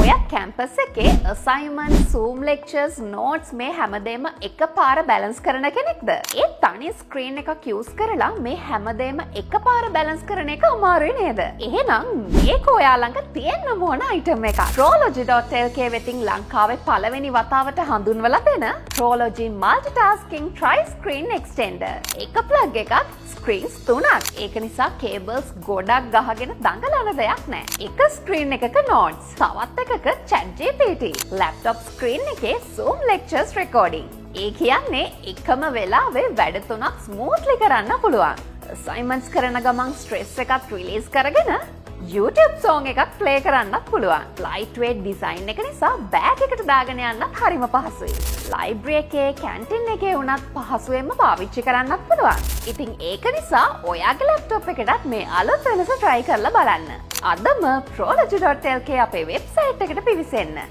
ඔයා කැම්පස් එකේ assignment, Zoom lectures, notes මේ හැමදේම එකපාර බැලන්ස් කරන කෙනෙක්ද? ඒ තනි ස්ක්‍රීන් එකක් යූස් කරලා මේ හැමදේම එකපාර බැලන්ස් කරන එක අමාරුයි නේද? එහෙනම් මේක ඔයා ළඟ තියෙන්න ඕන අයිටම් එකක්. Trology.lk වෙතින් ලංකාවේ පළවෙනි වතාවට හඳුන්වලා දෙන Trology Multitasking Tri-Screen Extender. එක ප්ලග් එකක් ස්ක්‍රීන්ස් 3ක්. ඒක නිසා කේබල්ස් ගොඩක් ගහගෙන දඟලන දෙයක් නෑ. එක ස්ක්‍රීන් එකක notes, තවත් එකක ChatGPT, ලැප්ටොප් ස්ක්‍රීන් එකේ Zoom lectures recording. ඒ කියන්නේ එකම වෙලාවේ වැඩ 3ක් ස්මූත්ලි කරන්න පුළුවන්. assignments කරන ගමන් ස්ට්‍රෙස් එකත් රිලීස් කරගෙන YouTube song එකක් ප්ලේ කරන්නත් පුළුවන්. lightweight design එක නිසා බෑග් එකට දාගෙන යන්නත් හරිම පහසුයි. library එකේ, canteen එකේ වුණත් පහසුවෙන්ම පාවිච්චි කරන්නත් පුළුවන්. ඉතින් ඒක නිසා ඔයාගේ laptop එකටත් මේ අලුත් වෙනස try කරලා බලන්න. අදම Trology.lk අපේ වෙබ්සයිට් එකට පිවිසෙන්න.